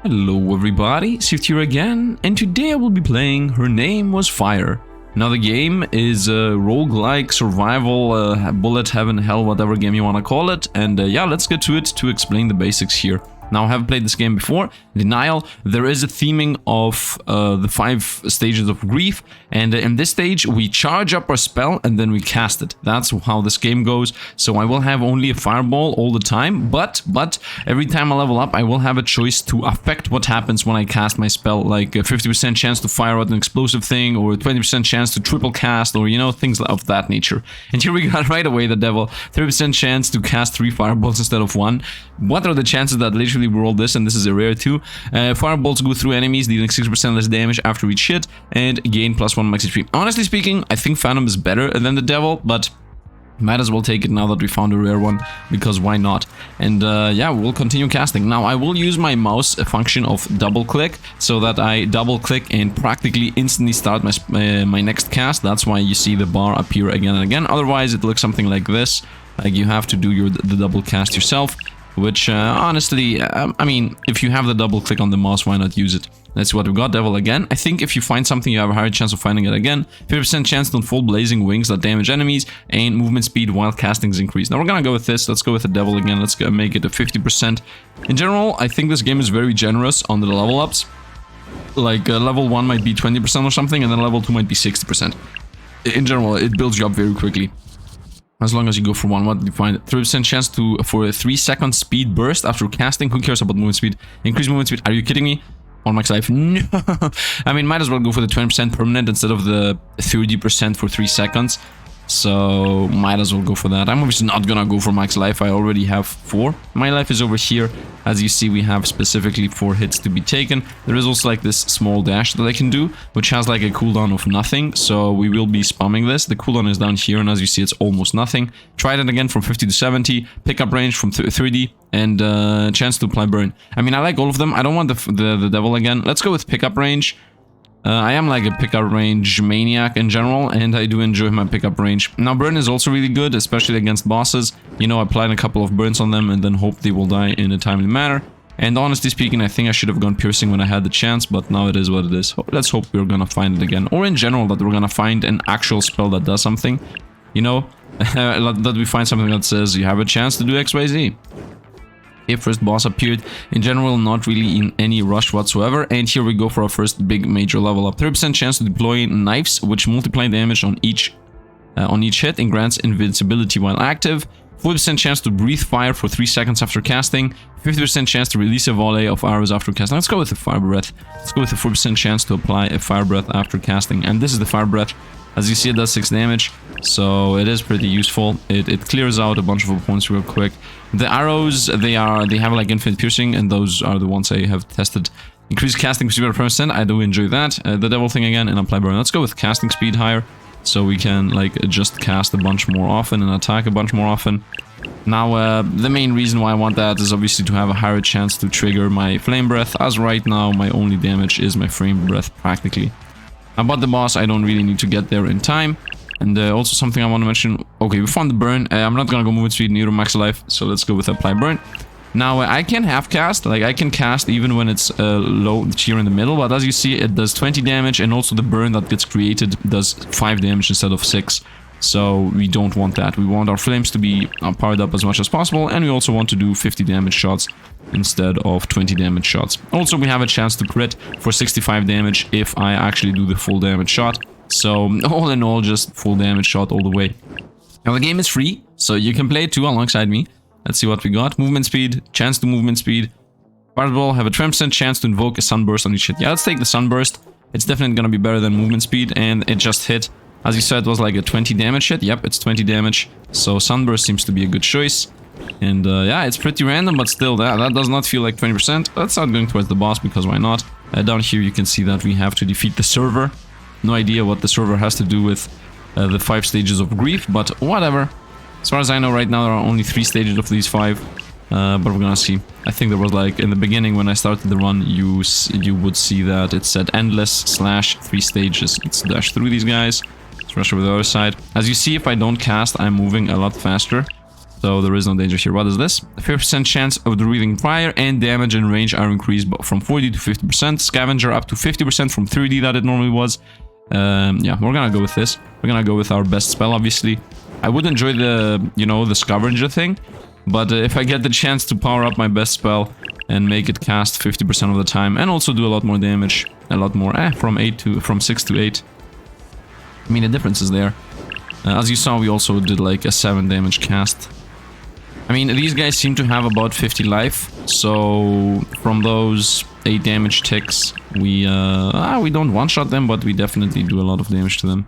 Hello everybody, Sifd here again, and today I will be playing Her Name Was Fire. Now the game is a roguelike survival, bullet, heaven, hell, whatever game you want to call it, and yeah, let's get to it to explain the basics here. Now I have played this game before, Denial. There is a theming of the 5 stages of grief, and in this stage we charge up our spell and then we cast it. That's how this game goes. So I will have only a fireball all the time, but every time I level up I will have a choice to affect what happens when I cast my spell, like a 50% chance to fire out an explosive thing, or a 20% chance to triple cast, or you know, things of that nature. And here we got right away the devil, 30% chance to cast 3 fireballs instead of 1. What are the chances that literally we roll this, and this is a rare too. Fireballs go through enemies, dealing 6% less damage after each hit, and gain +1 max HP. Honestly speaking, I think Phantom is better than the Devil, but might as well take it now that we found a rare one, because why not? And yeah, we'll continue casting. Now I will use my mouse function of double click, so that I double click and practically instantly start my next cast. That's why you see the bar appear again and again. Otherwise it looks something like this, like you have to do the double cast yourself. Which, honestly, I mean, if you have the double click on the mouse, why not use it? That's what we got, Devil again. I think if you find something, you have a higher chance of finding it again. 50% chance to unfold blazing wings that damage enemies, and movement speed while casting is increased. Now we're gonna go with this. Let's go with the Devil again. Let's make it a 50%. In general, I think this game is very generous on the level ups. Like, level 1 might be 20% or something, and then level 2 might be 60%. In general, it builds you up very quickly. As long as you go for one, what do you find? 30% chance for a 3-second speed burst after casting. Who cares about movement speed? Increase movement speed. Are you kidding me? On max life? No. I mean, might as well go for the 20% permanent instead of the 30% for 3 seconds. So, might as well go for that. I'm obviously not gonna go for max life. I already have 4. My life is over here. As you see, we have specifically 4 hits to be taken. There is also like this small dash that I can do, which has like a cooldown of nothing. So, we will be spamming this. The cooldown is down here, and as you see, it's almost nothing. Try that again from 50 to 70. Pickup range from 30. And chance to apply burn. I mean, I like all of them. I don't want the devil again. Let's go with pickup range. I am like a pickup range maniac in general, and I do enjoy my pickup range. Now burn is also really good, especially against bosses. You know, applying a couple of burns on them and then hope they will die in a timely manner. And honestly speaking, I think I should have gone piercing when I had the chance, but now it is what it is. Let's hope we're gonna find it again, or in general that we're gonna find an actual spell that does something. You know, that we find something that says you have a chance to do XYZ. First boss appeared. In general, not really in any rush whatsoever, and here we go for our first big major level up. 30% chance to deploy knives, which multiply damage on each hit and grants invincibility while active. 40% chance to breathe fire for 3 seconds after casting. 50% chance to release a volley of arrows after casting. Let's go with the fire breath. Let's go with the 40% chance to apply a fire breath after casting, and this is the fire breath. As you see, it does 6 damage, so it is pretty useful. It clears out a bunch of opponents real quick. The arrows, they have like infinite piercing, and those are the ones I have tested. Increase casting speed by 5%, I do enjoy that. The devil thing again, and apply burn. Let's go with casting speed higher, so we can like just cast a bunch more often and attack a bunch more often. Now, the main reason why I want that is obviously to have a higher chance to trigger my flame breath, as right now my only damage is my flame breath practically. About the boss, I don't really need to get there in time. And also something I want to mention. Okay, we found the burn. I'm not gonna go movement speed, neither max life, so let's go with apply burn. Now, I can half cast, like I can cast even when it's low here in the middle, but as you see, it does 20 damage, and also the burn that gets created does 5 damage instead of 6. So we don't want that. We want our flames to be powered up as much as possible, and we also want to do 50 damage shots instead of 20 damage shots. Also, we have a chance to crit for 65 damage if I actually do the full damage shot. So, all in all, just full damage shot all the way. Now, the game is free, so you can play it too alongside me. Let's see what we got. Movement speed, chance to movement speed. Fireball, have a 20% chance to invoke a sunburst on each hit. Yeah, let's take the sunburst. It's definitely gonna be better than movement speed, and it just hit. As you said, it was like a 20 damage hit. Yep, it's 20 damage. So, sunburst seems to be a good choice. And yeah, it's pretty random, but still, that does not feel like 20%. Let's start going towards the boss, because why not? Down here you can see that we have to defeat the server. No idea what the server has to do with the 5 stages of grief, but whatever. As far as I know, right now there are only 3 stages of these 5. But we're gonna see. I think there was like, in the beginning when I started the run, you would see that it said endless / 3 stages. Let's dash through these guys. Let's rush over the other side. As you see, if I don't cast, I'm moving a lot faster. So there is no danger here. What is this? 50% chance of the reading prior, and damage and range are increased from 40 to 50%. Scavenger up to 50% from 30 that it normally was. Yeah, we're gonna go with this. We're gonna go with our best spell, obviously. I would enjoy the, you know, the scavenger thing. But if I get the chance to power up my best spell and make it cast 50% of the time, and also do a lot more damage, a lot more, from 6 to 8. I mean, the difference is there. As you saw, we also did like a 7 damage cast. I mean, these guys seem to have about 50 life, so from those 8 damage ticks, we don't one-shot them, but we definitely do a lot of damage to them.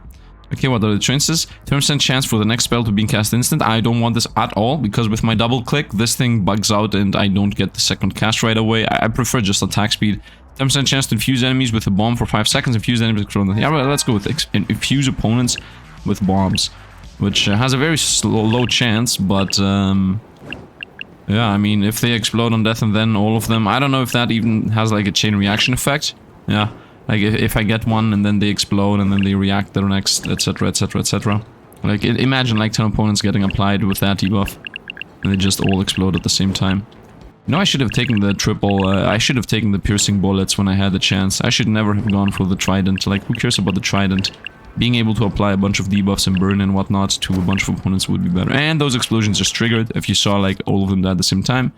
Okay, what are the chances? 10% chance for the next spell to be cast instant. I don't want this at all, because with my double click, this thing bugs out and I don't get the second cast right away. I prefer just attack speed. 10% chance to infuse enemies with a bomb for 5 seconds. Infuse enemies with... Yeah, well, let's go with infuse opponents with bombs, which has a very low chance, but... yeah, I mean, if they explode on death and then all of them... I don't know if that even has like a chain reaction effect. Yeah. Like, if I get one and then they explode and then they react the next, etc, etc, etc. Like, imagine like 10 opponents getting applied with that debuff. And they just all explode at the same time. You know, I should have taken the triple, I should have taken the piercing bullets when I had the chance. I should never have gone for the trident. Like, who cares about the trident? Being able to apply a bunch of debuffs and burn and whatnot to a bunch of opponents would be better. And those explosions just triggered, if you saw like all of them at the same time.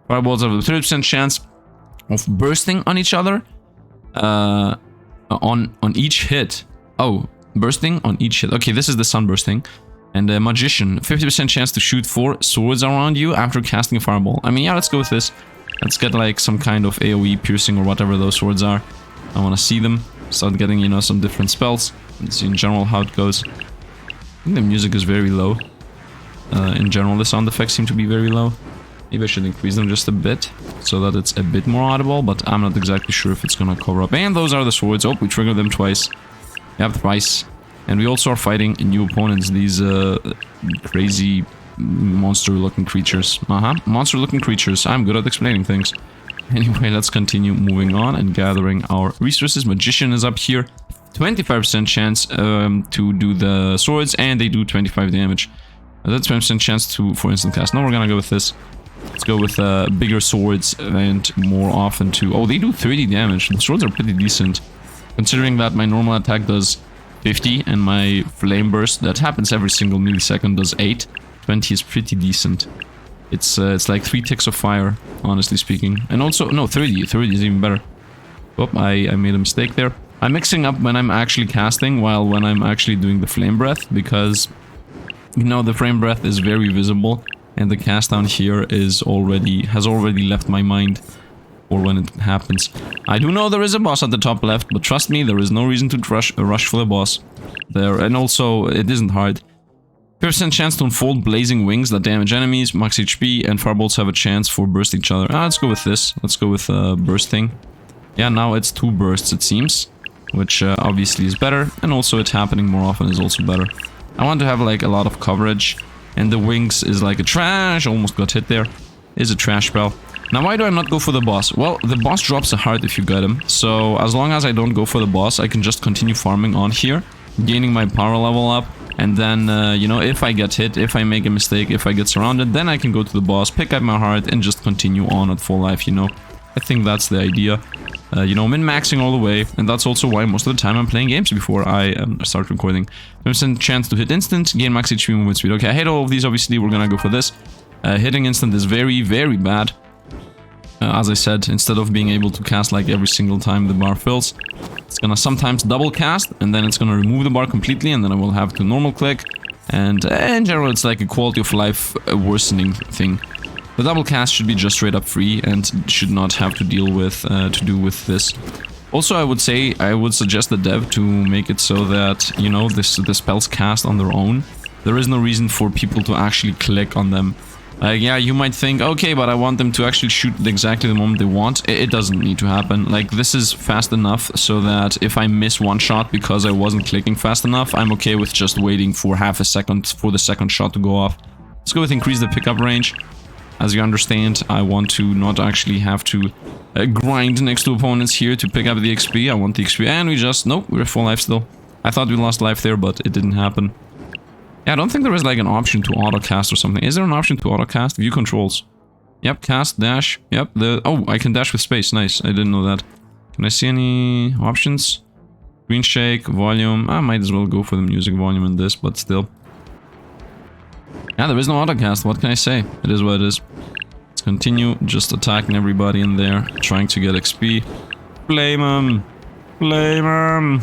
Fireballs have a 30% chance of bursting on each other. On each hit. Oh, bursting on each hit. Okay, this is the sun bursting. And Magician, 50% chance to shoot 4 swords around you after casting a fireball. I mean, yeah, let's go with this. Let's get like some kind of AoE piercing or whatever those swords are. I want to see them. Start getting, you know, some different spells. Let's see in general how it goes. I think the music is very low. In general, the sound effects seem to be very low. Maybe I should increase them just a bit, so that it's a bit more audible, but I'm not exactly sure if it's gonna cover up. And those are the swords. Oh, we triggered them twice. Yeah, thrice. And we also are fighting new opponents, these crazy monster-looking creatures. Monster-looking creatures. I'm good at explaining things. Anyway, let's continue moving on and gathering our resources. Magician is up here. 25% chance to do the swords, and they do 25 damage. That's 20% chance for instant cast. Now we're gonna go with this. Let's go with bigger swords and more often too. Oh, they do 30 damage. The swords are pretty decent. Considering that my normal attack does 50 and my flame burst, that happens every single millisecond, does 8. 20 is pretty decent. It's like 3 ticks of fire, honestly speaking. And also, no, 30. 30 is even better. Oh, I made a mistake there. I'm mixing up when I'm actually casting while when I'm actually doing the flame breath, because, you know, the flame breath is very visible. And the cast down here has already left my mind for when it happens. I do know there is a boss at the top left, but trust me, there is no reason to rush for the boss there. And also, it isn't hard. 50% chance to unfold blazing wings that damage enemies, max HP, and firebolts have a chance for bursting each other. Let's go with this. Let's go with bursting. Yeah, now it's 2 bursts, it seems, which obviously is better. And also, it happening more often is also better. I want to have like a lot of coverage. And the wings is like a trash, almost got hit there. Is a trash spell. Now why do I not go for the boss? Well, the boss drops a heart if you get him. So as long as I don't go for the boss, I can just continue farming on here. Gaining my power level up. And then, you know, if I get hit, if I make a mistake, if I get surrounded, then I can go to the boss, pick up my heart, and just continue on at full life, you know. I think that's the idea. You know, min-maxing all the way, and that's also why most of the time I'm playing games before I start recording. 10% chance to hit instant, gain max HP movement speed. Okay, I hate all of these, obviously, we're gonna go for this. Hitting instant is very, very bad. As I said, instead of being able to cast like every single time the bar fills, it's gonna sometimes double cast, and then it's gonna remove the bar completely, and then I will have to normal click. And in general, it's like a quality of life worsening thing. The double cast should be just straight up free and should not have to deal with this. Also, I would suggest the dev to make it so that, you know, the spells cast on their own. There is no reason for people to actually click on them. Yeah, you might think, okay, but I want them to actually shoot exactly the moment they want. It doesn't need to happen. Like, this is fast enough so that if I miss one shot because I wasn't clicking fast enough, I'm okay with just waiting for half a second for the second shot to go off. Let's go with increase the pickup range. As you understand, I want to not actually have to grind next to opponents here to pick up the XP. I want the XP, and we just... Nope, we're full life still. I thought we lost life there, but it didn't happen. Yeah, I don't think there is like an option to auto cast or something. Is there an option to auto cast? View controls. Yep, cast, dash. Yep, oh, I can dash with space. Nice, I didn't know that. Can I see any options? Screen shake, volume. I might as well go for the music volume in this, but still. Yeah, there is no auto cast. What can I say? It is what it is. Let's continue just attacking everybody in there, trying to get XP. Flame him! Flame him!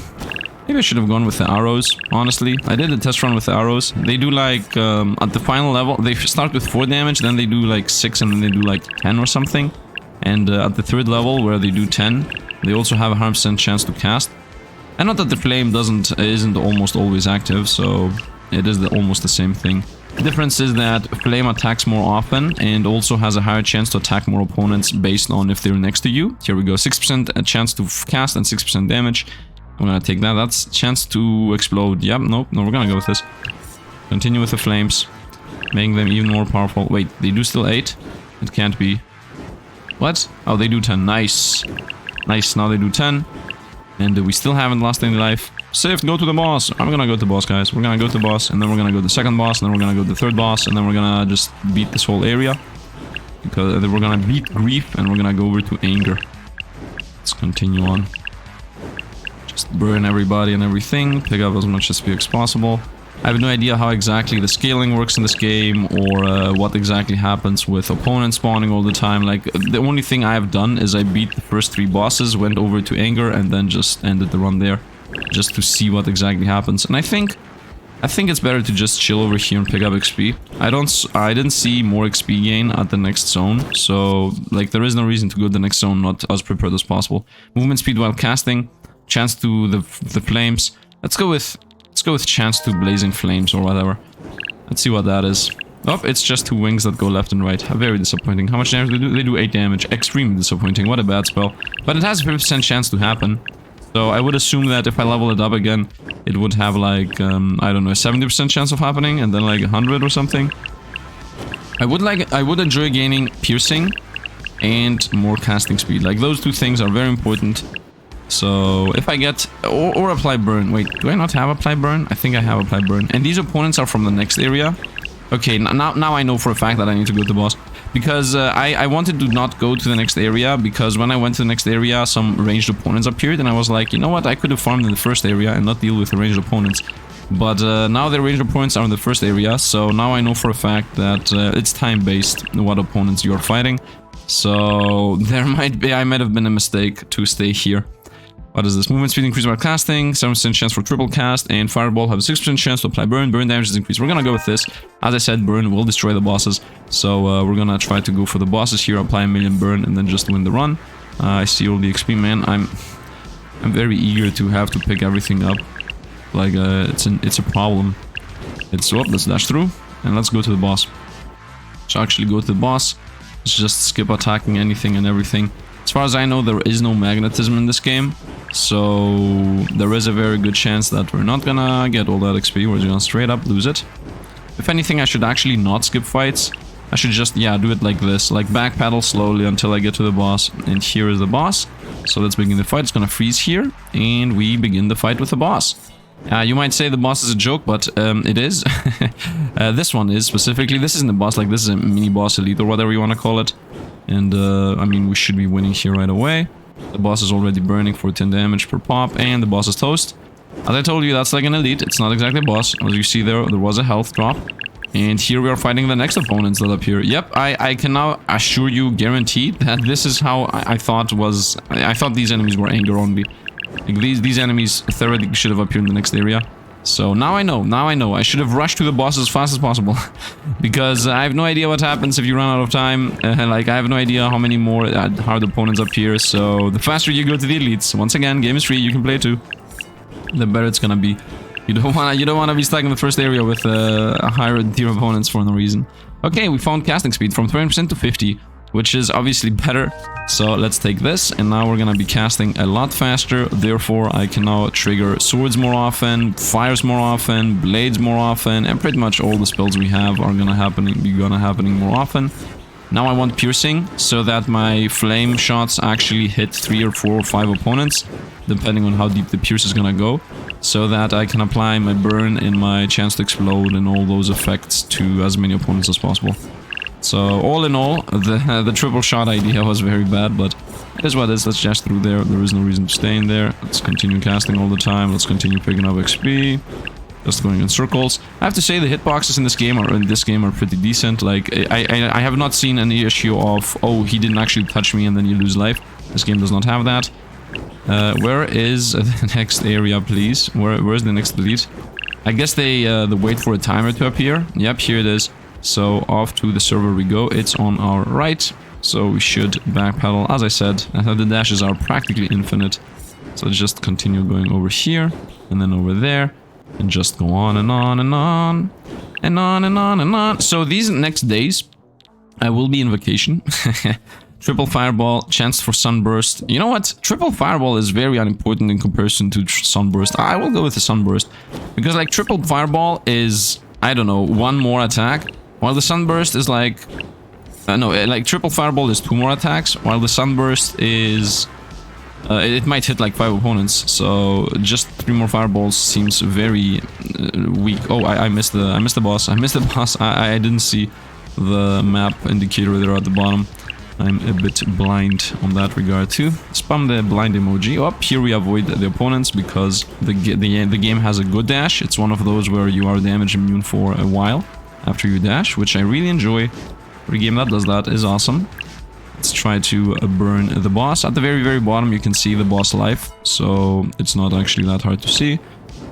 Maybe I should have gone with the arrows, honestly. I did a test run with the arrows. They do like, at the final level, they start with 4 damage, then they do like 6, and then they do like 10 or something. And at the 3rd level, where they do 10, they also have a 100% chance to cast. And not that the flame isn't almost always active, so it is almost the same thing. The difference is that flame attacks more often and also has a higher chance to attack more opponents based on if they're next to you. Here we go, 6% a chance to cast and 6% damage. I'm gonna take that. That's a chance to explode. Yep, nope, no, we're gonna go with this. Continue with the flames, making them even more powerful. Wait, they do still 8? It can't be. What? Oh, they do 10. Nice. Nice, now they do 10. And we still haven't lost any life. Sifd, go to the boss. I'm gonna go to the boss, guys. We're gonna go to the boss, and then we're gonna go to the 2nd boss, and then we're gonna go to the 3rd boss, and then we're gonna just beat this whole area. Because we're gonna beat grief, and we're gonna go over to anger. Let's continue on. Just burn everybody and everything, pick up as much XP as possible. I have no idea how exactly the scaling works in this game, or what exactly happens with opponents spawning all the time. Like, the only thing I have done is I beat the first 3 bosses, went over to anger, and then just ended the run there. Just to see what exactly happens. And I think it's better to just chill over here and pick up XP. I didn't see more XP gain at the next zone, so like there is no reason to go to the next zone not as prepared as possible. Movement speed while casting, chance to the flames. Let's go with chance to blazing flames or whatever. Let's see what that is. Oh, it's just 2 wings that go left and right. Very disappointing. How much damage do they do? They do 8 damage. Extremely disappointing. What a bad spell. But it has a 50% chance to happen. So I would assume that if I level it up again, it would have like, I don't know, a 70% chance of happening, and then like 100 or something. I would enjoy gaining piercing and more casting speed. Like, those 2 things are very important. So if I get, or apply burn. Wait, do I not have apply burn? I think I have apply burn. And these opponents are from the next area. Okay, now I know for a fact that I need to go to the boss. Because I wanted to not go to the next area, because when I went to the next area, some ranged opponents appeared, and I was like, you know what, I could have farmed in the first area and not deal with the ranged opponents. But now the ranged opponents are in the first area, so now I know for a fact that it's time-based what opponents you're fighting. So I might have been a mistake to stay here. What is this? Movement speed increased by casting, 7% chance for triple cast, and Fireball have a 6% chance to apply burn. Burn damage is increased. We're gonna go with this. As I said, burn will destroy the bosses. So we're gonna try to go for the bosses here, apply a million burn, and then just win the run. I see all the XP, man. I'm very eager to have to pick everything up. Like, it's a problem. Let's dash through, and let's go to the boss. So actually go to the boss. Let's just skip attacking anything and everything. As far as I know, there is no magnetism in this game, so there is a very good chance that we're not gonna get all that XP, we're just gonna straight up lose it. If anything, I should actually not skip fights. I should just, yeah, do it like this, like backpedal slowly until I get to the boss. And here is the boss, so let's begin the fight. It's gonna freeze here, and we begin the fight with the boss. You might say the boss is a joke, but it is. This one is specifically. This isn't a boss, like this is a mini boss elite or whatever you want to call it. And I mean, we should be winning here right away. The boss is already burning for 10 damage per pop, and the boss is toast. As I told you, that's like an elite. It's not exactly a boss. As you see there was a health drop. And here we are fighting the next opponents that appear. Yep, I can now assure you, guarantee that this is how I thought was. I thought these enemies were anger only. Like these enemies theoretically should have appeared in the next area. So now I know. I should have rushed to the boss as fast as possible. Because I have no idea what happens if you run out of time. Like, I have no idea how many more hard opponents appear. So the faster you go to the elites, once again, game is free, you can play too, the better it's gonna be. You don't wanna be stuck in the first area with higher tier opponents for no reason. Okay, we found casting speed from 20% to 50. Which is obviously better. So let's take this, and now we're gonna be casting a lot faster. Therefore, I can now trigger swords more often, fires more often, blades more often, and pretty much all the spells we have are gonna happening more often. Now I want piercing, so that my flame shots actually hit 3 or 4 or 5 opponents, depending on how deep the pierce is gonna go. so that I can apply my burn and my chance to explode and all those effects to as many opponents as possible. So all in all, the triple shot idea was very bad, but it is what it is. Let's dash through there. There is no reason to stay in there. Let's continue casting all the time. Let's continue picking up XP. Just going in circles. I have to say the hitboxes in this game are pretty decent. Like I have not seen any issue of, oh, he didn't actually touch me and then you lose life. This game does not have that. Where is the next area, please? Where's the next delete? I guess they wait for a timer to appear. Yep, here it is. So off to the server we go. It's on our right. So we should backpedal. As I said, the dashes are practically infinite. So just continue going over here and then over there. And just go on and on and on. And on and on and on. So these next days, I will be in vacation. Triple Fireball, chance for Sunburst. You know what? Triple Fireball is very unimportant in comparison to Sunburst. I will go with the Sunburst. Because like Triple Fireball is, I don't know, 1 more attack. While the Sunburst is like... no, like Triple Fireball is 2 more attacks. While the Sunburst is... it might hit like 5 opponents, so just 3 more fireballs seems very weak. Oh, I missed the boss. I didn't see the map indicator there at the bottom. I'm a bit blind on that regard too. Spam the blind emoji. Oh, here we avoid the opponents because the game has a good dash. It's one of those where you are damage immune for a while after you dash, which I really enjoy. For a game that does that is awesome. Let's try to burn the boss. At the very, very bottom, you can see the boss life, so it's not actually that hard to see.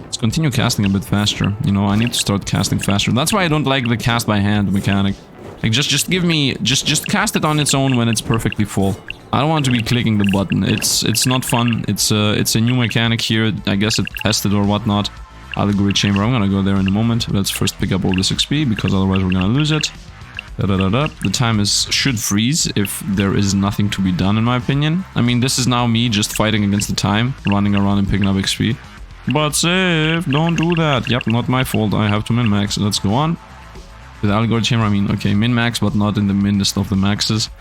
Let's continue casting a bit faster. You know, I need to start casting faster. That's why I don't like the cast by hand mechanic. Like, just give me... Just cast it on its own when it's perfectly full. I don't want to be clicking the button. It's not fun. It's a new mechanic here. I guess it tested or whatnot. Allegory Chamber. I'm gonna go there in a moment. Let's first pick up all this XP, because otherwise we're gonna lose it. The time should freeze if there is nothing to be done, in my opinion. I mean, this is now me just fighting against the time, running around and picking up XP. But Sifd, don't do that. Yep, not my fault. I have to min-max. Let's go on. With Allegory Chamber, I mean, okay, min-max, but not in the minnest of the maxes.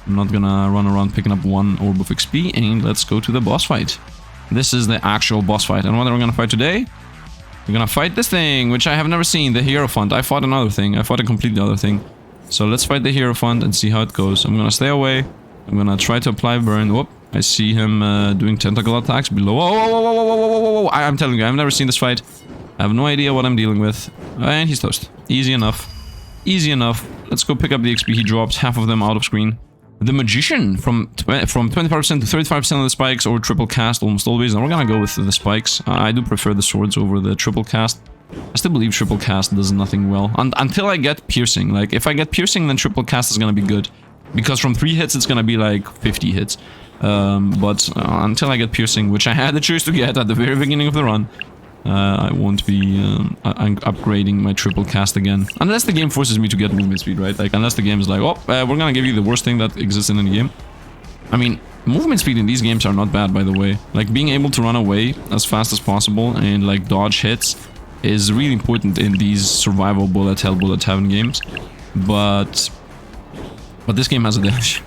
I'm not gonna run around picking up 1 orb of XP, and let's go to the boss fight. This is the actual boss fight. And what are we gonna fight today? We're gonna fight this thing, which I have never seen, the Hierophant. I fought another thing. I fought a completely other thing. So let's fight the Hierophant and see how it goes. I'm gonna stay away. I'm gonna try to apply burn. Whoop. I see him doing tentacle attacks below. Whoa. I'm telling you, I've never seen this fight. I have no idea what I'm dealing with. And he's toast. Easy enough. Easy enough. Let's go pick up the XP he dropped. Half of them out of screen. The Magician from 25% to 35% of the spikes, or triple cast almost always. And we're gonna go with the spikes. I do prefer the swords over the triple cast. I still believe triple cast does nothing well. Until I get piercing. Like, if I get piercing, then triple cast is gonna be good. Because from 3 hits, it's gonna be like 50 hits. But until I get piercing, which I had the choice to get at the very beginning of the run, I won't be upgrading my triple cast again. Unless the game forces me to get movement speed, right? Like, unless the game is like, oh, we're gonna give you the worst thing that exists in any game. I mean, movement speed in these games are not bad, by the way. Like, being able to run away as fast as possible and, like, dodge hits is really important in these survival bullet hell, bullet heaven games. But this game has a dash.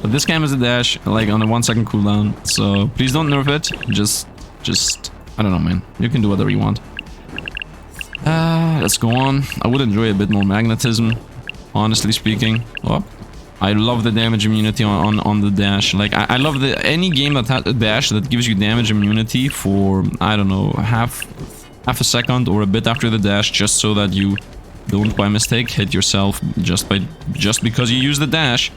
But this game has a dash, like, on a 1 second cooldown. So, please don't nerf it. Just... I don't know, man. You can do whatever you want. Let's go on. I would enjoy a bit more magnetism, honestly speaking. Oh, I love the damage immunity on the dash. Like, I love any game that has a dash that gives you damage immunity for, I don't know, half a second or a bit after the dash, just so that you don't by mistake hit yourself just because you use the dash.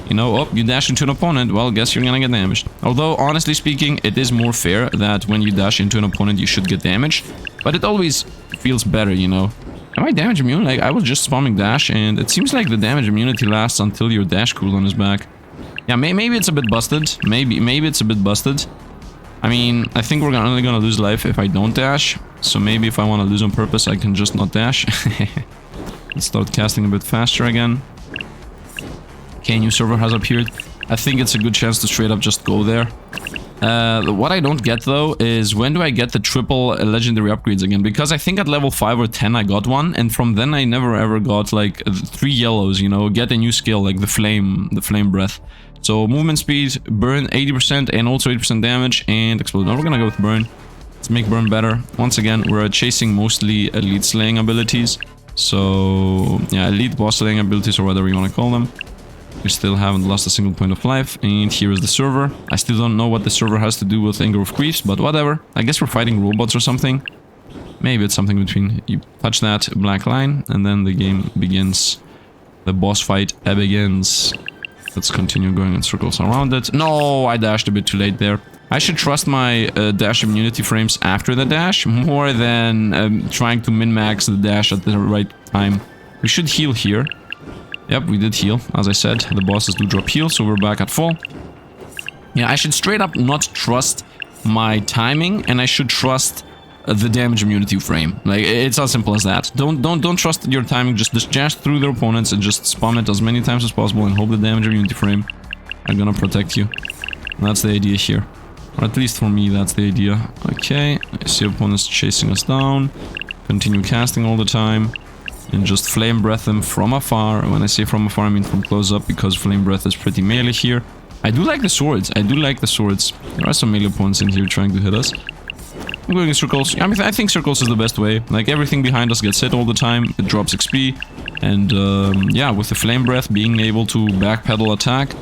You know, oh, you dash into an opponent, well, guess you're gonna get damaged. Although, honestly speaking, it is more fair that when you dash into an opponent, you should get damaged. But it always feels better, you know. Am I damage immune? Like, I was just spamming dash, and it seems like the damage immunity lasts until your dash cooldown is back. Yeah, maybe it's a bit busted. Maybe it's a bit busted. I mean, I think we're only gonna lose life if I don't dash. So maybe if I want to lose on purpose, I can just not dash. Let's start casting a bit faster again. Okay, new server has appeared. I think it's a good chance to straight up just go there. What I don't get though is when do I get the triple legendary upgrades again? Because I think at level 5 or 10 I got one, and from then I never ever got like 3 yellows, you know, get a new skill like the flame breath. So movement speed, burn 80% and also 80% damage, and explode. Now we're gonna go with burn. Let's make burn better. Once again, we're chasing mostly elite slaying abilities. So, yeah, elite boss slaying abilities or whatever you want to call them. We still haven't lost a single point of life. And here is the server. I still don't know what the server has to do with Anger of Griefs, but whatever. I guess we're fighting robots or something. Maybe it's something between you touch that black line and then the game begins. The boss fight begins. Let's continue going in circles around it. No, I dashed a bit too late there. I should trust my dash immunity frames after the dash more than trying to min-max the dash at the right time. We should heal here. Yep, we did heal. As I said, the bosses do drop heal, so we're back at full. Yeah, I should straight up not trust my timing, and I should trust the damage immunity frame. Like, it's as simple as that. Don't trust your timing. Just dash through their opponents and just spam it as many times as possible and hope the damage immunity frame are gonna protect you. That's the idea here. Or at least for me, that's the idea. Okay, I see opponents chasing us down. Continue casting all the time. And just flame breath them from afar. When I say from afar, I mean from close up, because flame breath is pretty melee here. I do like the swords. I do like the swords. There are some melee opponents in here trying to hit us. I'm going in circles. I mean, I think circles is the best way. Like, everything behind us gets hit all the time. It drops XP. And, yeah, with the flame breath, being able to backpedal attack,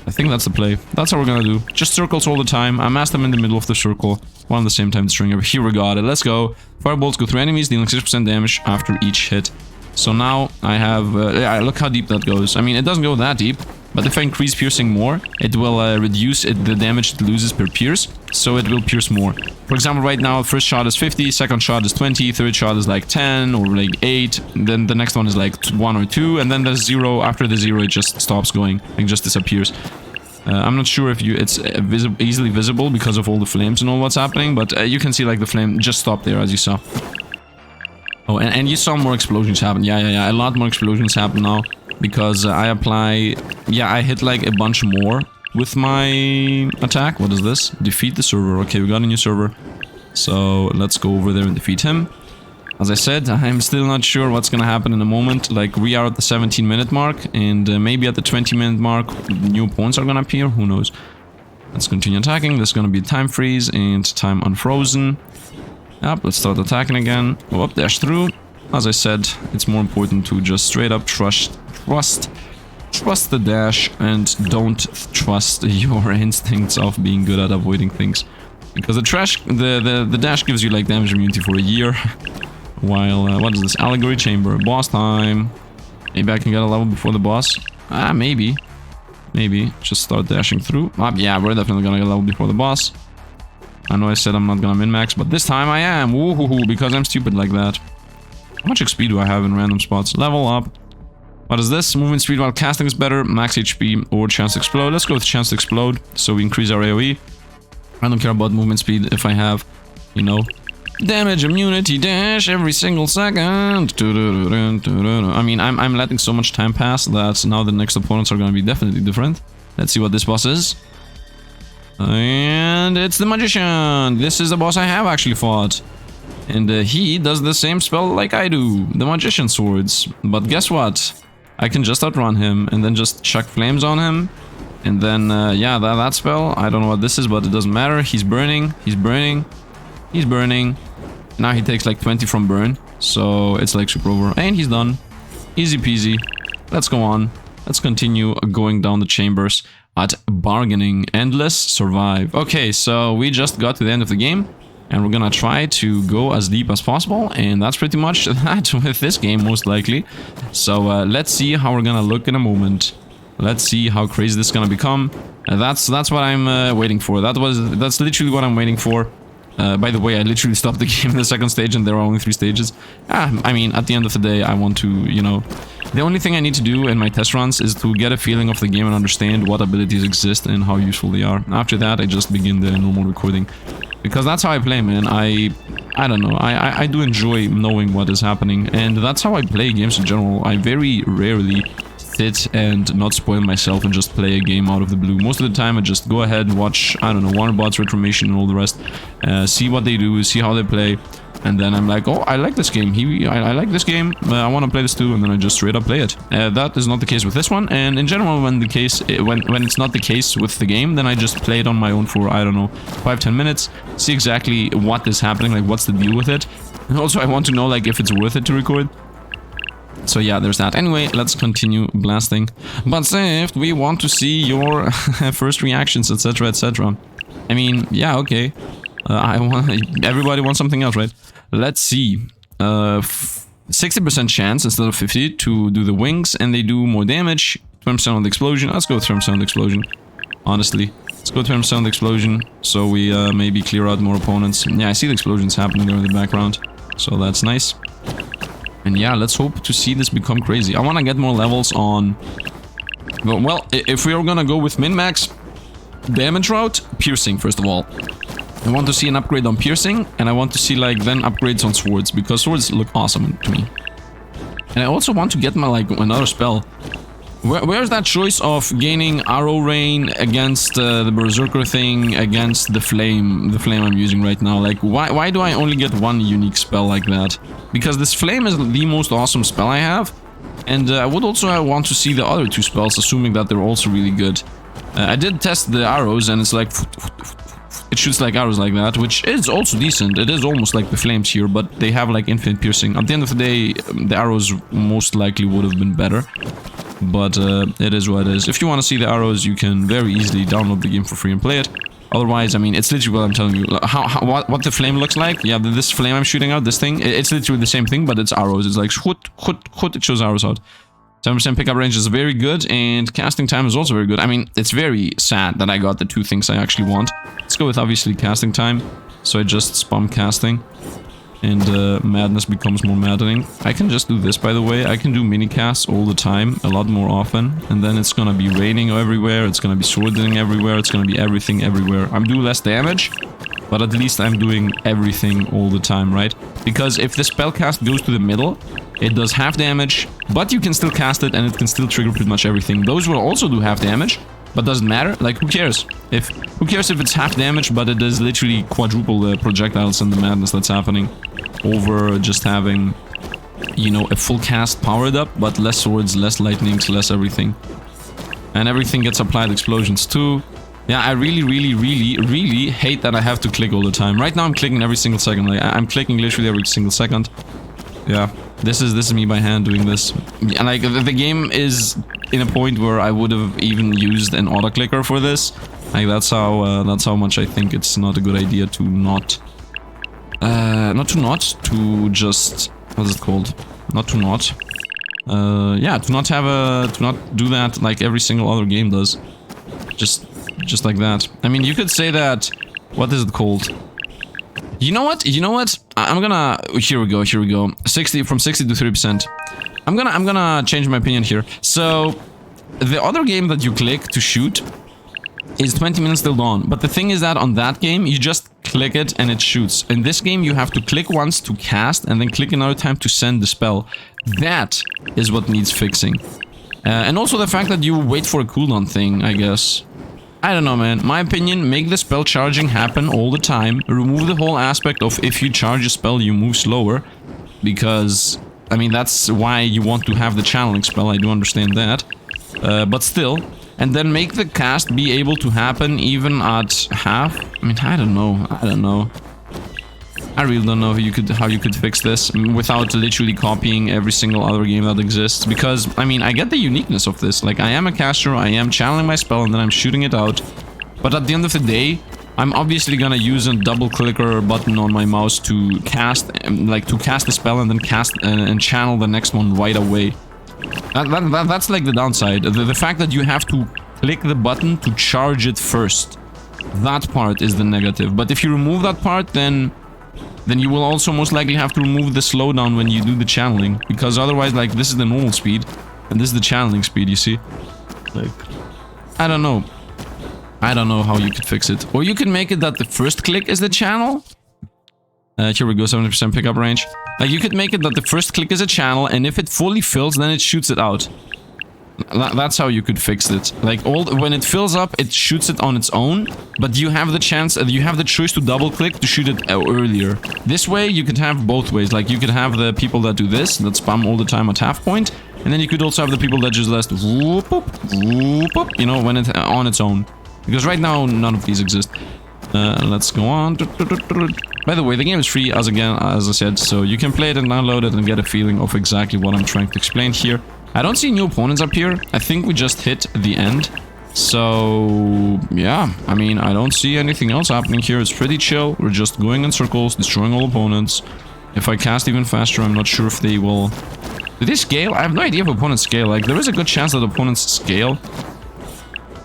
I think that's the play. That's how we're gonna do. Just circles all the time. I mass them in the middle of the circle, while at the same time destroying everything. Here we got it. Let's go. Firebolts go through enemies, dealing 6% damage after each hit. So now I have... yeah, look how deep that goes. I mean, it doesn't go that deep, but if I increase piercing more, it will reduce the damage it loses per pierce, so it will pierce more. For example, right now, first shot is 50, second shot is 20, third shot is like 10 or like 8, then the next one is like 1 or 2, and then there's 0. After the 0, it just stops going, it just disappears. I'm not sure if it's easily visible because of all the flames and all what's happening, but you can see like the flame just stopped there, as you saw. Oh, and you saw more explosions happen. Yeah. A lot more explosions happen now. Because I apply... Yeah, I hit like a bunch more with my attack. What is this? Defeat the server. Okay, we got a new server. So let's go over there and defeat him. As I said, I'm still not sure what's gonna happen in a moment. Like, we are at the 17-minute mark. And maybe at the 20-minute mark, new opponents are gonna appear. Who knows? Let's continue attacking. There's gonna be a time freeze and time unfrozen. Yep, let's start attacking again. Go up, dash through. As I said, it's more important to just straight up trust the dash and don't trust your instincts of being good at avoiding things. Because the dash gives you like damage immunity for a year. While, what is this? Allegory Chamber. Boss time. Maybe I can get a level before the boss. Ah, maybe. Maybe. Just start dashing through. Yeah, we're definitely gonna get a level before the boss. I know I said I'm not gonna min-max, but this time I am. Woohoo, because I'm stupid like that. How much XP do I have in random spots? Level up. What is this? Movement speed while casting is better, max HP, or chance to explode. Let's go with chance to explode, so we increase our AoE. I don't care about movement speed if I have, you know, damage immunity dash every single second. I mean, I'm letting so much time pass that now the next opponents are going to be definitely different. Let's see what this boss is. And it's the Magician. This is the boss I have actually fought. And he does the same spell like I do, the Magician Swords. But guess what? I can just outrun him and then just chuck flames on him. And then, yeah, that spell, I don't know what this is, but it doesn't matter. He's burning, he's burning, he's burning. Now he takes like 20 from burn, so it's like super over. And he's done. Easy peasy. Let's go on. Let's continue going down the chambers at bargaining. Endless survive. Okay, so we just got to the end of the game. And we're gonna try to go as deep as possible, and that's pretty much that with this game, most likely. So let's see how we're gonna look in a moment. Let's see how crazy this is gonna become. That's what I'm waiting for. That's literally what I'm waiting for. By the way, I literally stopped the game in the second stage, and there are only 3 stages. I mean, at the end of the day, I want to, you know... The only thing I need to do in my test runs is to get a feeling of the game and understand what abilities exist and how useful they are. After that, I just begin the normal recording. Because that's how I play, man. I don't know. I do enjoy knowing what is happening. And that's how I play games in general. I very rarely sit and not spoil myself and just play a game out of the blue. Most of the time, I just go ahead and watch, I don't know, Warner Bots, Reformation, and all the rest. See what they do, see how they play. And then I'm like, oh, I like this game. I like this game. I want to play this too. And then I just straight up play it. That is not the case with this one. And in general, when it's not the case with the game, then I just play it on my own for, I don't know, 5-10 minutes. See exactly what is happening, like what's the deal with it. And also I want to know like if it's worth it to record. So yeah, there's that. Anyway, let's continue blasting. But Sifd, we want to see your first reactions, etc, etc. I mean, yeah, okay. Everybody wants something else, right? Let's see. 60% chance instead of 50 to do the wings, and they do more damage. 20% on the explosion. Let's go 20% on the explosion. Honestly, let's go 20% on the explosion, so we maybe clear out more opponents. Yeah, I see the explosions happening there in the background, so that's nice. And yeah, let's hope to see this become crazy. I want to get more levels on... Well, if we are gonna go with min-max damage route, piercing first of all. I want to see an upgrade on piercing, and I want to see like then upgrades on swords, because swords look awesome to me. And I also want to get my like another spell. Where's that choice of gaining arrow rain against the berserker thing against the flame I'm using right now? Like why do I only get one unique spell like that? Because this flame is the most awesome spell I have, and I would also want to see the other two spells, assuming that they're also really good. I did test the arrows, and it's like it shoots like arrows like that, which is also decent. It is almost like the flames here, but they have like infinite piercing. At the end of the day, the arrows most likely would have been better. But it is what it is. If you want to see the arrows, you can very easily download the game for free and play it. Otherwise, I mean, it's literally what I'm telling you. What the flame looks like. Yeah, this flame I'm shooting out, this thing, it's literally the same thing, but it's arrows. It's like, it shows arrows out. 7% pickup range is very good, and casting time is also very good. I mean, it's very sad that I got the two things I actually want. Let's go with, obviously, casting time. So I just spam casting, and madness becomes more maddening. I can just do this, by the way. I can do mini casts all the time, a lot more often, and then it's gonna be raining everywhere, it's gonna be swording everywhere, it's gonna be everything everywhere. I'm doing less damage, but at least I'm doing everything all the time, right? Because if the spell cast goes to the middle, it does half damage, but you can still cast it and it can still trigger pretty much everything. Those will also do half damage, but doesn't matter. Like, who cares? Who cares if it's half damage, but it is literally quadruple the projectiles and the madness that's happening over just having, you know, a full cast powered up, but less swords, less lightnings, less everything. And everything gets applied explosions too. Yeah, I really hate that I have to click all the time. Right now I'm clicking every single second. Like, I'm clicking literally every single second. Yeah, this is me by hand doing this. And like, the game is in a point where I would have even used an auto clicker for this. Like, that's how much I think it's not a good idea to not to just, what's it called? Yeah, to not do that like every single other game does. Just like that. I mean, you could say that, what is it called? You know what? I'm gonna, here we go. 60, from 60 to 30%. I'm gonna change my opinion here. So, the other game that you click to shoot is 20 minutes till dawn. But the thing is that on that game, you just click it and it shoots. In this game, you have to click once to cast and then click another time to send the spell. That is what needs fixing. And also the fact that you wait for a cooldown thing, I guess. I don't know, man. My opinion, make the spell charging happen all the time. Remove the whole aspect of if you charge a spell, you move slower. Because, I mean, that's why you want to have the channeling spell. I do understand that. But still. And then make the cast be able to happen even at half. I mean, I don't know. I really don't know how you could fix this without literally copying every single other game that exists. Because, I mean, I get the uniqueness of this. Like, I am a caster, I am channeling my spell, and then I'm shooting it out. But at the end of the day, I'm obviously gonna use a double clicker button on my mouse to cast, like, to cast the spell and then cast and channel the next one right away. That's like the downside. The fact that you have to click the button to charge it first. That part is the negative. But if you remove that part, then you will also most likely have to remove the slowdown when you do the channeling. Because otherwise, like, this is the normal speed, and this is the channeling speed, you see? Like, I don't know. I don't know how you could fix it. Or you can make it that the first click is the channel. Here we go, 70% pickup range. Like, you could make it that the first click is a channel, and if it fully fills, then it shoots it out. That's how you could fix it. Like, when it fills up, it shoots it on its own, but you have the chance, you have the choice to double-click to shoot it earlier. This way, you could have both ways. Like, you could have the people that do this, that spam all the time at half point, and then you could also have the people that just last whoop, whoop, whoop, you know, when it's on its own. Because right now, none of these exist. Let's go on. By the way, the game is free, as I said, so you can play it and download it and get a feeling of exactly what I'm trying to explain here. I don't see new opponents up here. I think we just hit the end. So, yeah, I mean, I don't see anything else happening here. It's pretty chill. We're just going in circles, destroying all opponents. If I cast even faster, I'm not sure if they will... Do they scale? I have no idea if opponents scale. Like, there is a good chance that opponents scale.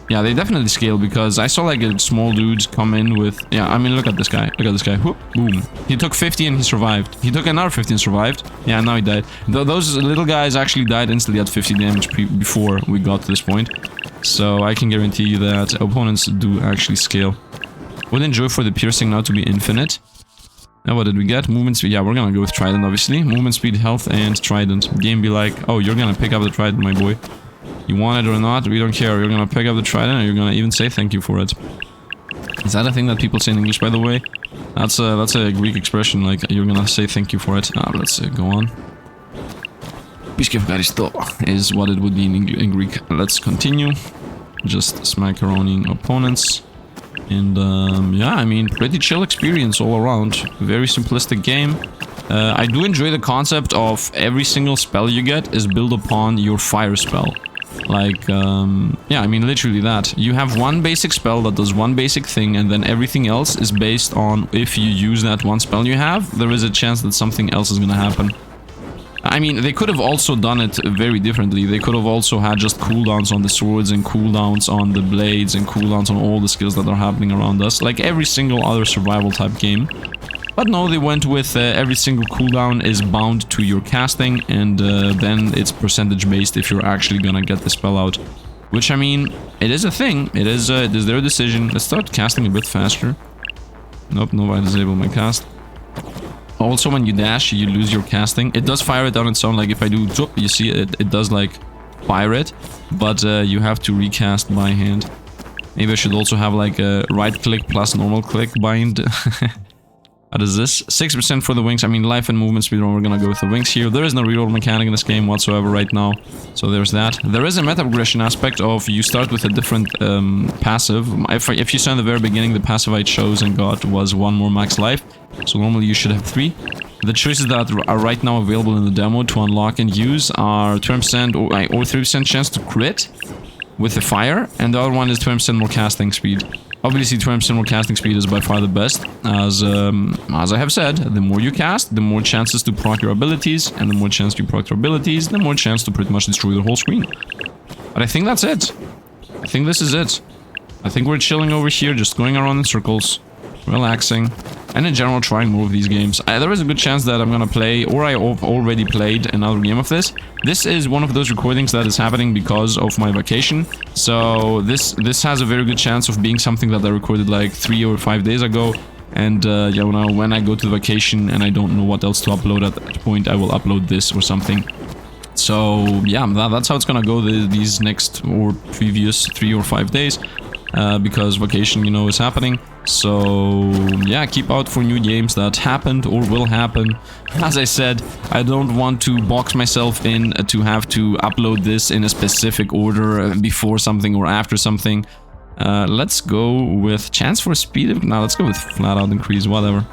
Yeah, they definitely scale, because I saw like a small dude come in with... Yeah, I mean, look at this guy. Look at this guy. Whoop, boom. He took 50 and he survived. He took another 50 and survived. Yeah, now he died. Those little guys actually died instantly at 50 damage before we got to this point. So I can guarantee you that opponents do actually scale. Would enjoy for the piercing now to be infinite. Now what did we get? Movement speed. Yeah, we're gonna go with Trident, obviously. Movement speed, health, and Trident. Game be like, oh, you're gonna pick up the Trident, my boy. You want it or not, we don't care. You're gonna pick up the Trident and you're gonna even say thank you for it. Is that a thing that people say in English, by the way? That's a Greek expression, like, you're gonna say thank you for it. Let's go on. Is what it would be in Greek. Let's continue. Just smackaroning opponents. And, yeah, I mean, pretty chill experience all around. Very simplistic game. I do enjoy the concept of every single spell you get is built upon your fire spell. Like, yeah, I mean, literally that. You have one basic spell that does one basic thing, and then everything else is based on if you use that one spell you have, there is a chance that something else is gonna happen. I mean, they could have also done it very differently. They could have also had just cooldowns on the swords and cooldowns on the blades and cooldowns on all the skills that are happening around us, like every single other survival type game. But no, they went with every single cooldown is bound to your casting, and then it's percentage based if you're actually gonna get the spell out. Which, I mean, it is a thing. It is their decision. Let's start casting a bit faster. Nope, no, I disabled my cast. Also, when you dash, you lose your casting. It does fire it on its own, like if I do, you see it does like fire it, but you have to recast by hand. Maybe I should also have like a right click plus normal click bind. What is this? 6% for the wings. I mean, life and movement speed, we're gonna go with the wings here. There is no reroll mechanic in this game whatsoever right now, so there's that. There is a meta progression aspect of you start with a different passive. If you saw in the very beginning, the passive I chose and got was 1 more max life, so normally you should have 3. The choices that are right now available in the demo to unlock and use are 20% or 3% chance to crit with the fire, and the other one is 20% more casting speed. Obviously, 20% more casting speed is by far the best, as I have said, the more you cast, the more chances to proc your abilities, and the more chance you proc your abilities, the more chance to pretty much destroy the whole screen. But I think that's it. I think this is it. I think we're chilling over here, just going around in circles, relaxing, and in general trying more of these games. There is a good chance that I'm gonna play, or I've already played another game of this. This is one of those recordings that is happening because of my vacation, so this has a very good chance of being something that I recorded like 3 or 5 days ago. And yeah, when I go to the vacation and I don't know what else to upload at that point, I will upload this or something. So yeah, that's how it's gonna go these next or previous 3 or 5 days. Because vacation, you know, is happening. So yeah, keep out for new games that happened or will happen. As I said, I don't want to box myself in to have to upload this in a specific order before something or after something. Let's go with chance for speed. Now let's go with flat out increase, whatever.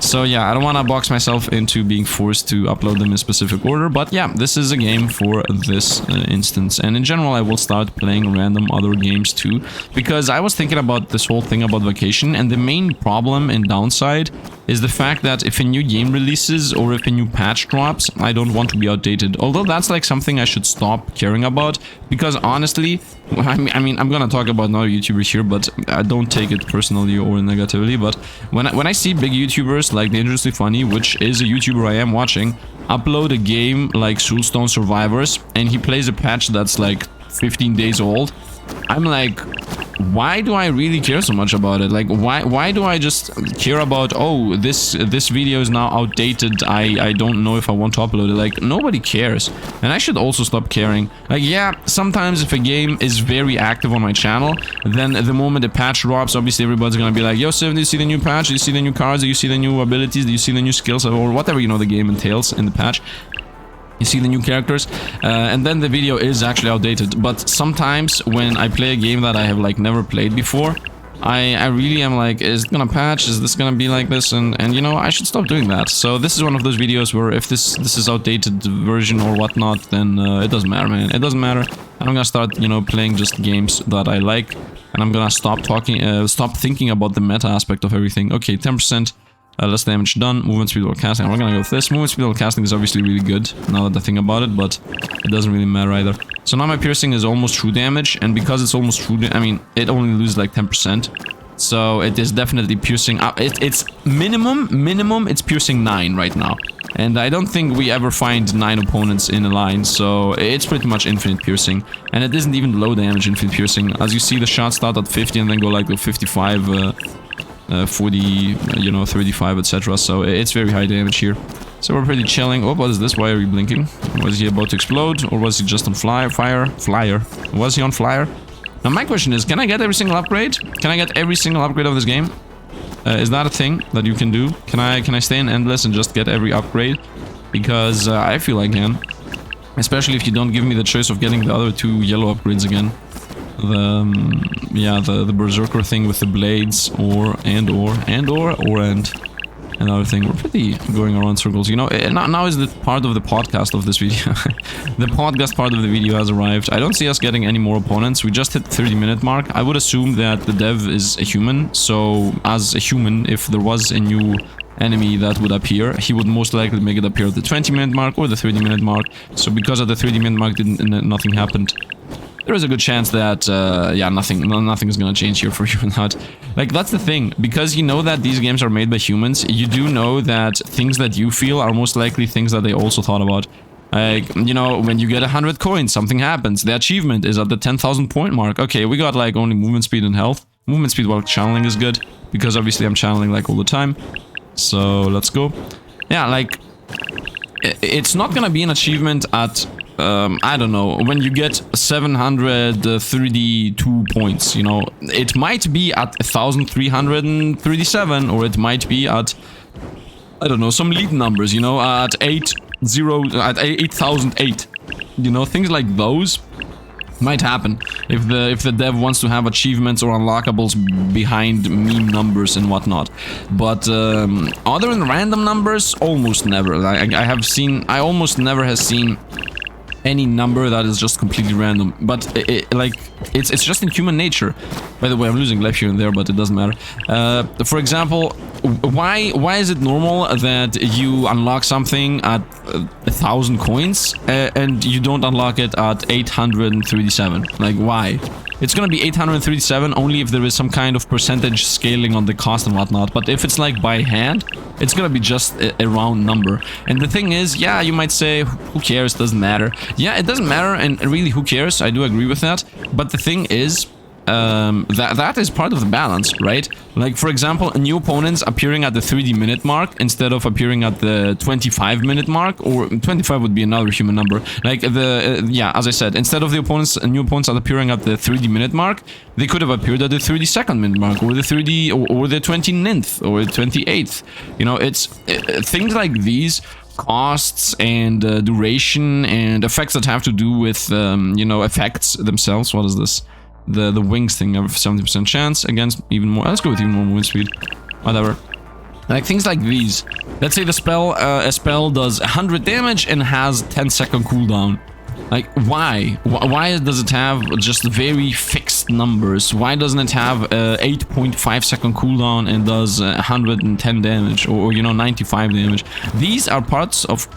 So yeah, I don't want to box myself into being forced to upload them in specific order, but yeah, this is a game for this instance. And in general, I will start playing random other games too, because I was thinking about this whole thing about vacation, and the main problem and downside is the fact that if a new game releases or if a new patch drops, I don't want to be outdated. Although that's like something I should stop caring about, because honestly, I mean, I'm gonna talk about another YouTuber here, but I don't take it personally or negatively. But when I see big YouTubers like Dangerously Funny, which is a YouTuber I am watching, upload a game like Soulstone Survivors, and he plays a patch that's like 15 days old, I'm like, why do I really care so much about it? Like, why do I just care about, oh, this video is now outdated, I don't know if I want to upload it? Like, nobody cares. And I should also stop caring. Like, yeah, sometimes if a game is very active on my channel, then the moment a patch drops, obviously everybody's gonna be like, yo, Sifd, do you see the new patch? Do you see the new cards? Do you see the new abilities? Do you see the new skills? Or whatever, you know, the game entails in the patch. You see the new characters, and then the video is actually outdated. But sometimes when I play a game that I have like never played before, I really am like, is it gonna patch? Is this gonna be like this? And you know, I should stop doing that. So this is one of those videos where if this is outdated version or whatnot, then it doesn't matter, man. It doesn't matter. And I'm gonna start, you know, playing just games that I like, and I'm gonna stop thinking about the meta aspect of everything. Okay, 10%. Less damage done. Movement speed while casting. We're gonna go with this. Movement speed while casting is obviously really good, now that I think about it, but it doesn't really matter either. So now my piercing is almost true damage, and because it's almost true, I mean, it only loses like 10%. So it is definitely piercing. It's minimum, it's piercing 9 right now. And I don't think we ever find 9 opponents in a line, so it's pretty much infinite piercing. And it isn't even low damage infinite piercing. As you see, the shots start at 50 and then go like to 55, 40, you know, 35, etc. So it's very high damage here. So we're pretty chilling. Oh, what is this? Why are you blinking? Was he about to explode? Or was he just on fire? Was he on flyer? Now my question is, can I get every single upgrade? Can I get every single upgrade of this game? Is that a thing that you can do? Can I stay in Endless and just get every upgrade? Because I feel I can. Especially if you don't give me the choice of getting the other 2 yellow upgrades again. The berserker thing with the blades, or another thing. We're pretty going around circles, you know. Now is the part of the podcast of this video. The podcast part of the video has arrived. I don't see us getting any more opponents. We just hit the 30-minute mark. I would assume that the dev is a human, so as a human, if there was a new enemy that would appear, he would most likely make it appear at the 20-minute mark or the 30-minute mark. So because at the 30-minute mark nothing happened, there is a good chance that, yeah, nothing is gonna change here for you or not. Like, that's the thing. Because you know that these games are made by humans, you do know that things that you feel are most likely things that they also thought about. Like, you know, when you get 100 coins, something happens. The achievement is at the 10,000 point mark. Okay, we got, like, only movement speed and health. Movement speed while channeling is good, because obviously I'm channeling, like, all the time. So, let's go. Yeah, like, it's not gonna be an achievement at... I don't know, when you get 732 points, you know, it might be at 1,337, or it might be at, I don't know, some lead numbers, you know, at 8,008, you know, things like those might happen if the dev wants to have achievements or unlockables behind meme numbers and whatnot. But other than random numbers, almost never. Like, I almost never have seen any number that is just completely random, but it's just in human nature. By the way, I'm losing life here and there, but it doesn't matter. For example, why is it normal that you unlock something at 1,000 coins and you don't unlock it at 837? Like, why? It's gonna be 837 only if there is some kind of percentage scaling on the cost and whatnot, but if it's like by hand, it's gonna be just a round number. And the thing is, yeah, you might say, who cares, doesn't matter. Yeah, it doesn't matter, and really, who cares? I do agree with that, but the thing is, that is part of the balance, right? Like, for example, new opponents appearing at the 30-minute mark instead of appearing at the 25-minute mark, or 25 would be another human number. Like, yeah, as I said, instead of the new opponents appearing at the 30-minute mark, they could have appeared at the 32nd-minute mark, or the 30, or the 29th, or the 28th. You know, it's things like these. Costs and duration and effects that have to do with, you know, effects themselves. What is this? The wings thing, I have 70% chance against even more. Let's go with even more movement speed. Whatever. Like, things like these. Let's say the spell, a spell does 100 damage and has 10-second cooldown. Like, why? Why does it have just very fixed numbers? Why doesn't it have 8.5-second cooldown and does 110 damage, or you know, 95 damage? These are parts of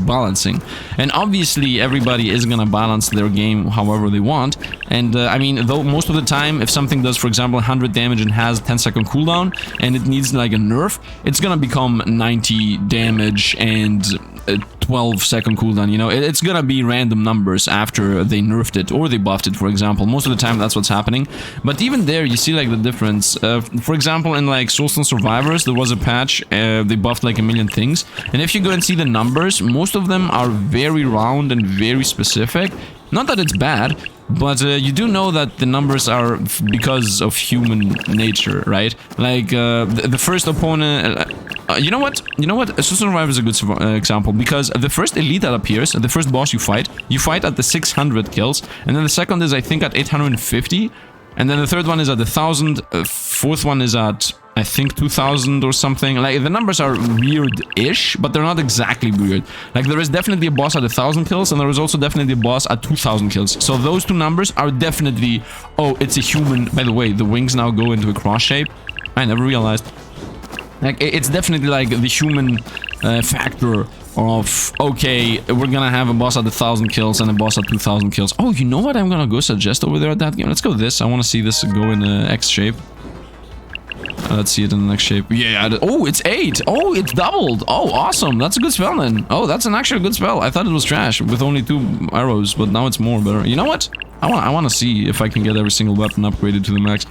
balancing, and obviously everybody is gonna balance their game however they want. And I mean, though most of the time, if something does, for example, 100 damage and has 10-second cooldown, and it needs like a nerf, it's gonna become 90 damage and a 12-second cooldown, you know, it's gonna be random numbers after they nerfed it or they buffed it, for example. Most of the time that's what's happening, but even there you see like the difference. For example, in like Soulstone Survivors there was a patch, they buffed like a million things, and if you go and see the numbers, most of them are very round and very specific. Not that it's bad, but you do know that the numbers are because of human nature, right? Like the first opponent, you know what? Soulstone Survivor is a good example, because the first elite that appears, the first boss you fight at the 600 kills, and then the second is I think at 850, and then the third one is at 1000, fourth one is at I think 2000 or something. Like the numbers are weird-ish, but they're not exactly weird. Like there is definitely a boss at 1000 kills, and there is also definitely a boss at 2000 kills. So those two numbers are definitely, oh, it's a human. By the way, the wings now go into a cross shape. I never realized. Like it's definitely like the human factor of, okay, we're gonna have a boss at 1000 kills and a boss at 2000 kills. Oh, you know what I'm gonna go suggest over there at that game? Let's go this. I want to see this go in X shape. Let's see it in the next shape. Yeah, oh, it's 8. Oh, it's doubled. Oh, awesome. That's a good spell then. Oh, that's an actually good spell. I thought it was trash with only 2 arrows, but now it's more better. You know what? I want to see if I can get every single weapon upgraded to the max.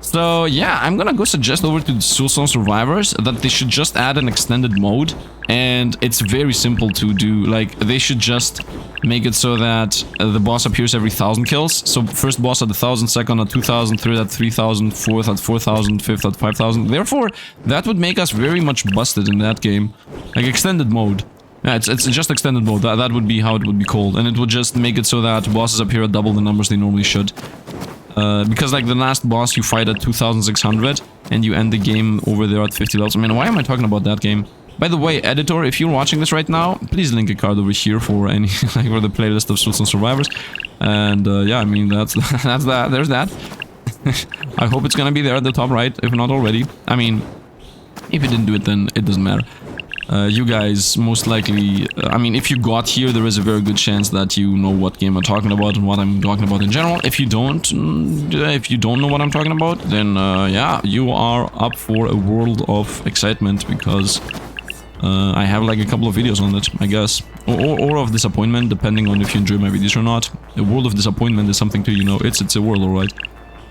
So yeah, I'm gonna go suggest over to the Soulstone Survivors that they should just add an extended mode, and it's very simple to do. Like they should just make it so that the boss appears every 1000 kills. So first boss at 1000, second at 2000, third at 3000, fourth at 4000, fifth at 5000. Therefore, that would make us very much busted in that game. Like extended mode. Yeah, it's just extended mode. That would be how it would be called, and it would just make it so that bosses appear at double the numbers they normally should. Because like the last boss you fight at 2600 and you end the game over there at 50 levels. I mean, why am I talking about that game? By the way, editor, if you're watching this right now, please link a card over here for any like for the playlist of Soulstone Survivors. And yeah, I mean that's that. There's that. I hope it's gonna be there at the top right, if not already. I mean, if you didn't do it, then it doesn't matter. You guys most likely, I mean, if you got here, there is a very good chance that you know what game I'm talking about and what I'm talking about in general. If you don't know what I'm talking about, then yeah, you are up for a world of excitement, because I have like a couple of videos on it, I guess, or of disappointment, depending on if you enjoy my videos or not. A world of disappointment is something to, you know, it's a world, alright.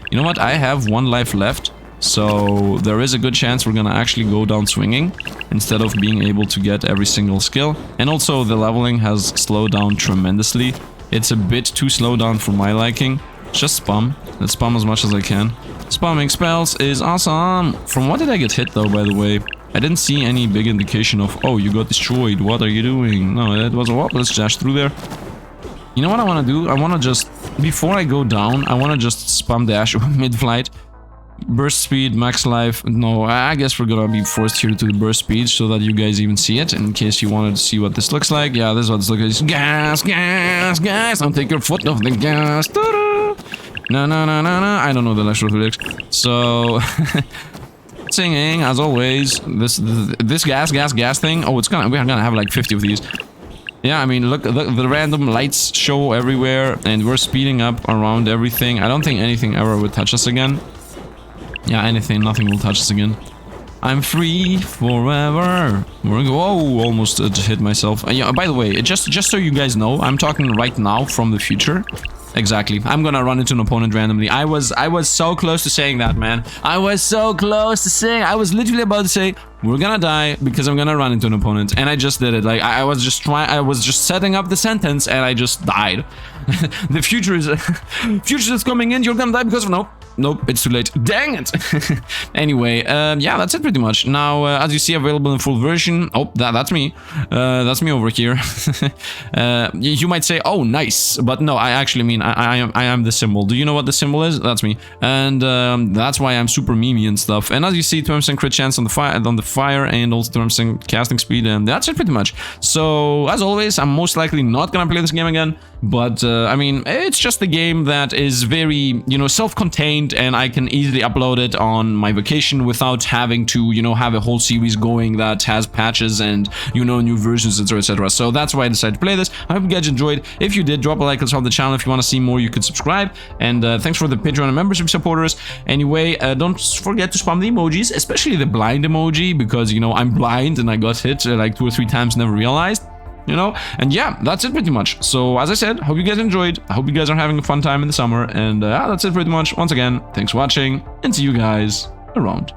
You know what? I have 1 life left. So there is a good chance we're gonna actually go down swinging instead of being able to get every single skill. And also the leveling has slowed down tremendously. It's a bit too slow down for my liking. Just spam. Let's spam as much as I can. Spamming spells is awesome. From what did I get hit though, by the way? I didn't see any big indication of, oh, you got destroyed, what are you doing? No, that was a what? Let's dash through there. You know what I want to do? I want to just, before I go down, I want to just spam dash mid-flight. Burst speed, max life. No, I guess we're gonna be forced here to the burst speed so that you guys even see it, in case you wanted to see what this looks like. Yeah, this is what this looks like. Gas, gas, gas. Don't take your foot off the gas. No, no, no, no, no. I don't know the actual lyrics. So, singing as always. This gas thing. Oh, we're gonna have like 50 of these. Yeah, I mean, look, the random lights show everywhere, and we're speeding up around everything. I don't think anything ever would touch us again. Yeah, nothing will touch us again. I'm free forever. Whoa, almost hit myself. Yeah, by the way, just so you guys know, I'm talking right now from the future. Exactly. I'm gonna run into an opponent randomly. I was so close to saying that, man. I was so close to saying. I was literally about to say we're gonna die because I'm gonna run into an opponent, and I just did it. Like I was just setting up the sentence, and I just died. The future is coming in. You're gonna die because of Nope, it's too late. Dang it! Anyway, yeah, that's it pretty much. Now, as you see, available in full version. Oh, that's me. That's me over here. You might say, oh, nice. But no, I actually mean, I am the symbol. Do you know what the symbol is? That's me. And that's why I'm super memey and stuff. And as you see, 2% crit chance on the fire, and also 2% casting speed, and that's it pretty much. So, as always, I'm most likely not gonna play this game again. But, I mean, it's just a game that is very, you know, self-contained, and I can easily upload it on my vacation without having to, you know, have a whole series going that has patches and, you know, new versions, etc, etc. So that's why I decided to play this. I hope you guys enjoyed. If you did, drop a like on the channel. If you want to see more, you could subscribe. And thanks for the Patreon and membership supporters. Anyway, don't forget to spam the emojis, especially the blind emoji, because, you know, I'm blind and I got hit like 2 or 3 times, never realized. you know? And yeah, that's it pretty much. So as I said, hope you guys enjoyed. I hope you guys are having a fun time in the summer. And yeah, that's it pretty much. Once again, thanks for watching and see you guys around.